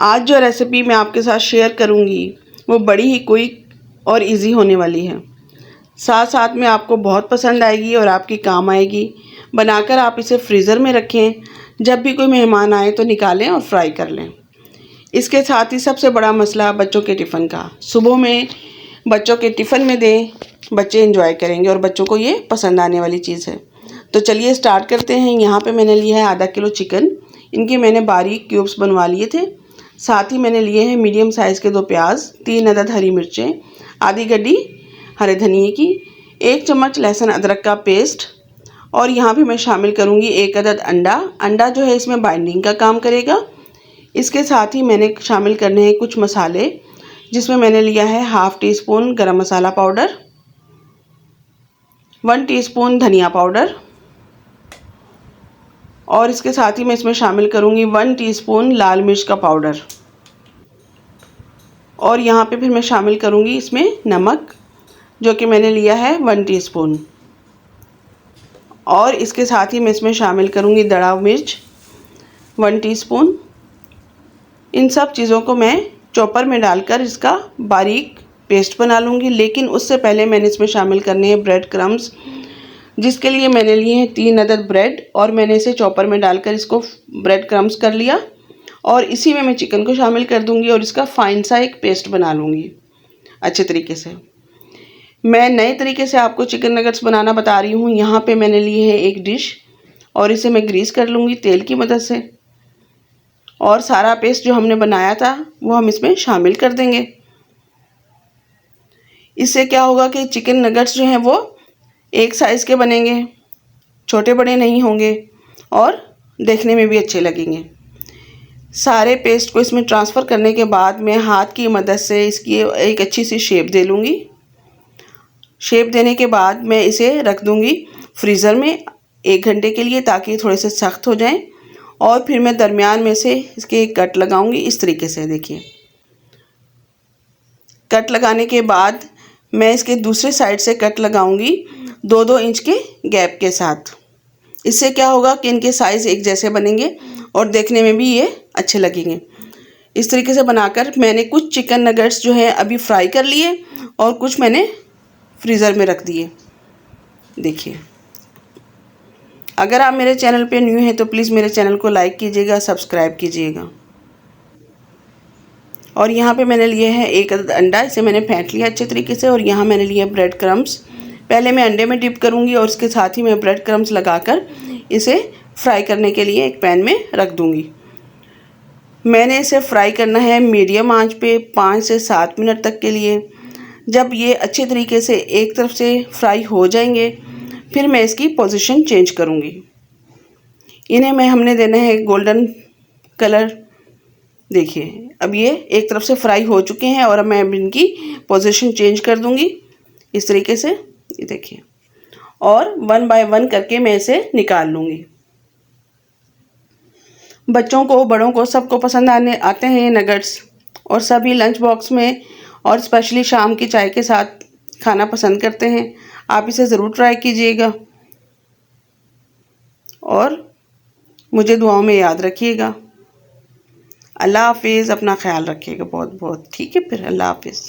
आज जो रेसिपी मैं आपके साथ शेयर करूंगी वो बड़ी ही क्विक और इजी होने वाली है। साथ साथ में आपको बहुत पसंद आएगी और आपकी काम आएगी। बनाकर आप इसे फ्रीज़र में रखें, जब भी कोई मेहमान आए तो निकालें और फ्राई कर लें। इसके साथ ही सबसे बड़ा मसला बच्चों के टिफ़िन का। सुबह में बच्चों के टिफ़िन में दें, बच्चे एंजॉय करेंगे और बच्चों को ये पसंद आने वाली चीज़ है। तो चलिए स्टार्ट करते हैं। यहाँ पे मैंने लिया है आधा किलो चिकन। इनके मैंने बारीक क्यूब्स बनवा लिए थे। साथ ही मैंने लिए हैं मीडियम साइज़ के 2 प्याज, 3 अदद हरी मिर्चें, आधी गड्डी हरे धनिए की, 1 चम्मच लहसुन अदरक का पेस्ट और यहाँ पे मैं शामिल करूँगी 1 अदद अंडा। अंडा जो है इसमें बाइंडिंग का काम करेगा। इसके साथ ही मैंने शामिल करने हैं कुछ मसाले, जिसमें मैंने लिया है हाफ़ टी स्पून गरम मसाला पाउडर, 1 टीस्पून धनिया पाउडर और इसके साथ ही मैं इसमें शामिल करूँगी 1 टीस्पून लाल मिर्च का पाउडर और यहाँ पे फिर मैं शामिल करूँगी इसमें नमक, जो कि मैंने लिया है 1 टीस्पून और इसके साथ ही मैं इसमें शामिल करूँगी दड़ा मिर्च 1 टीस्पून। इन सब चीज़ों को मैं चॉपर में डालकर इसका बारीक पेस्ट बना लूँगी, लेकिन उससे पहले मैंने इसमें शामिल करने हैं ब्रेड क्रम्स, जिसके लिए मैंने लिए हैं 3 अदद ब्रेड और मैंने इसे चॉपर में डालकर इसको ब्रेड क्रम्स कर लिया और इसी में मैं चिकन को शामिल कर दूंगी और इसका फाइन सा एक पेस्ट बना लूँगी अच्छे तरीके से। मैं नए तरीके से आपको चिकन नगेट्स बनाना बता रही हूँ। यहाँ पे मैंने लिए है एक डिश और इसे मैं ग्रीस कर लूँगी तेल की मदद से और सारा पेस्ट जो हमने बनाया था वो हम इसमें शामिल कर देंगे। इससे क्या होगा कि चिकन नगेट्स जो हैं वो एक साइज़ के बनेंगे, छोटे बड़े नहीं होंगे और देखने में भी अच्छे लगेंगे। सारे पेस्ट को इसमें ट्रांसफ़र करने के बाद मैं हाथ की मदद से इसकी एक अच्छी सी शेप दे लूँगी। शेप देने के बाद मैं इसे रख दूँगी फ्रीज़र में 1 घंटे के लिए, ताकि थोड़े से सख्त हो जाएं और फिर मैं दरमियान में से इसके कट लगाऊँगी इस तरीके से। देखिए, कट लगाने के बाद मैं इसके दूसरे साइड से कट लगाऊँगी 2-2 इंच के गैप के साथ। इससे क्या होगा कि इनके साइज़ एक जैसे बनेंगे और देखने में भी ये अच्छे लगेंगे। इस तरीके से बनाकर मैंने कुछ चिकन नगेट्स जो है अभी फ्राई कर लिए और कुछ मैंने फ्रीज़र में रख दिए। देखिए, अगर आप मेरे चैनल पे न्यू हैं तो प्लीज़ मेरे चैनल को लाइक कीजिएगा, सब्सक्राइब कीजिएगा। और यहाँ पे मैंने लिए हैं 1 अदद अंडा, इसे मैंने फेंट लिया अच्छे तरीके से और यहाँ मैंने लिए ब्रेड क्रम्स। पहले मैं अंडे में डिप करूँगी और उसके साथ ही मैं ब्रेड क्रम्स लगाकर इसे फ्राई करने के लिए एक पैन में रख दूँगी। मैंने इसे फ्राई करना है मीडियम आंच पे 5 से 7 मिनट तक के लिए। जब ये अच्छे तरीके से एक तरफ से फ्राई हो जाएंगे, फिर मैं इसकी पोजीशन चेंज करूँगी। इन्हें हमने देना है गोल्डन कलर। देखिए, अब ये एक तरफ से फ्राई हो चुके हैं और अब मैं इनकी पोजीशन चेंज कर दूँगी इस तरीके से। ये देखिए, और 1 बाय 1 करके मैं इसे निकाल लूँगी। बच्चों को, बड़ों को, सबको पसंद आते हैं ये नगेट्स और सभी लंच बॉक्स में और स्पेशली शाम की चाय के साथ खाना पसंद करते हैं। आप इसे ज़रूर ट्राई कीजिएगा और मुझे दुआओं में याद रखिएगा। अल्लाह हाफिज़। अपना ख्याल रखिएगा बहुत बहुत। ठीक है, फिर अल्लाह हाफिज़।